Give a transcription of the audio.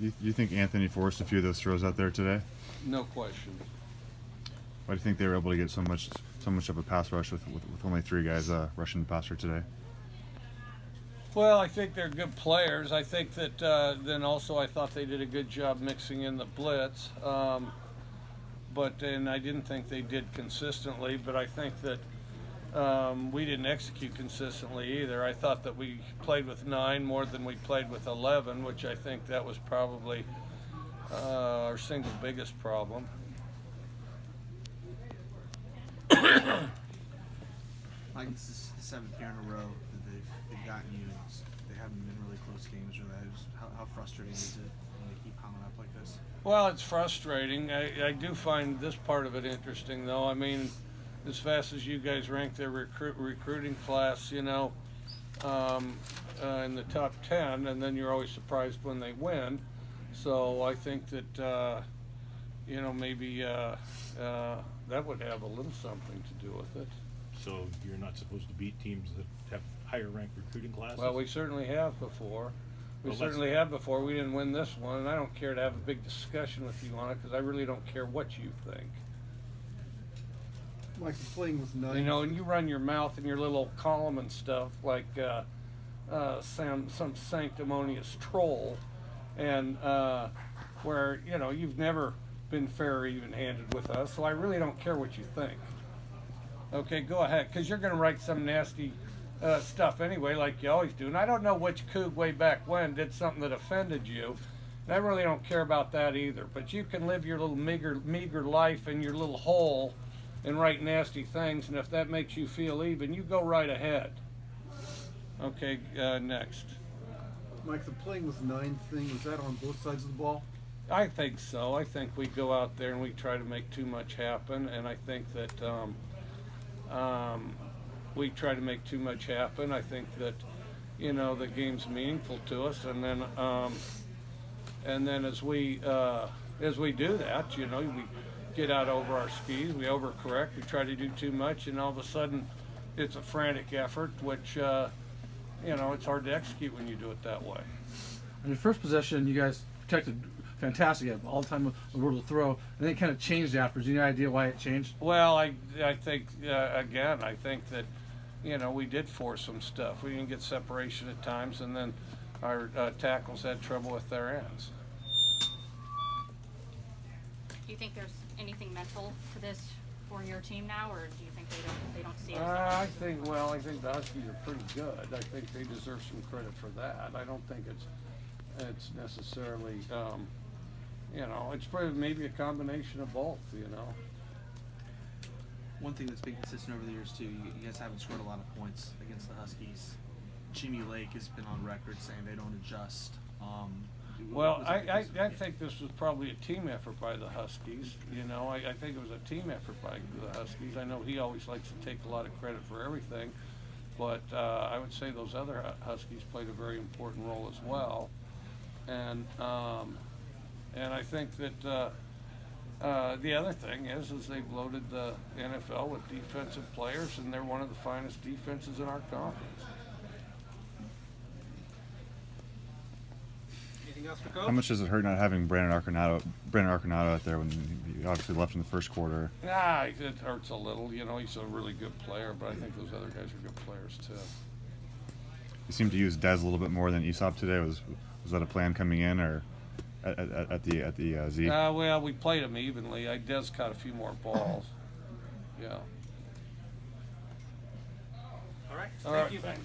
You think Anthony forced a few of those throws out there today? No question. Why do you think they were able to get so much of a pass rush with only 3 guys rushing the passer today? Well, I think they're good players. I think that then also I thought they did a good job mixing in the blitz. And I didn't think they did consistently, but I think that we didn't execute consistently either. I thought that we played with 9 more than we played with 11, which I think that was probably our single biggest problem. Like, this is the 7th year in a row that they've gotten you. They haven't been really close games. Or that. How frustrating is it when they keep piling up like this? Well, it's frustrating. I do find this part of it interesting, though. I mean, as fast as you guys rank their recruiting class, in the top 10, and then you're always surprised when they win. So I think that, maybe that would have a little something to do with it. So you're not supposed to beat teams that have higher ranked recruiting classes? Well, we certainly have before. We Well, certainly have before. We didn't win this one, and I don't care to have a big discussion with you on it because I really don't care what you think. Like playing with 9. And you run your mouth in your little column and stuff like some sanctimonious troll, and where you've never been fair or even-handed with us. So I really don't care what you think. Okay, go ahead, because you're going to write some nasty stuff anyway, like you always do. And I don't know which coug way back when did something that offended you. And I really don't care about that either. But you can live your little meager life in your little hole and write nasty things. And if that makes you feel even, you go right ahead. Okay, next. Mike, the playing with 9 thing, was that on both sides of the ball? I think so. I think we go out there and we try to make too much happen. And I think that we try to make too much happen. I think that, the game's meaningful to us, and then as we do that, we get out over our skis, we overcorrect, we try to do too much, and all of a sudden, it's a frantic effort, which it's hard to execute when you do it that way. On your first possession, you guys protected fantastic all the time with the word to throw, and then it kind of changed afterwards. Any idea why it changed? Well, I think again, I think that we did force some stuff. We didn't get separation at times, and then our tackles had trouble with their ends. Do you think there's anything mental to this for your team now, or do you think they don't see it? I think the Huskies are pretty good. I think they deserve some credit for that. I don't think it's necessarily it's probably maybe a combination of both. One thing that's been consistent over the years too, you guys haven't scored a lot of points against the Huskies. Jimmy Lake has been on record saying they don't adjust. Well, I think this was probably a team effort by the Huskies. I think it was a team effort by the Huskies. I know he always likes to take a lot of credit for everything, but I would say those other Huskies played a very important role as well. And I think that the other thing is they've loaded the NFL with defensive players, and they're one of the finest defenses in our conference. Anything else for Coach? How much does it hurt not having Brandon Arconato out there when he obviously left in the first quarter? It hurts a little. He's a really good player, but I think those other guys are good players too. You seemed to use Dez a little bit more than Aesop today. Was that a plan coming in, or at the Z? Well, we played them evenly. Dez caught a few more balls. Yeah. All right. All Thank right. you. Thanks.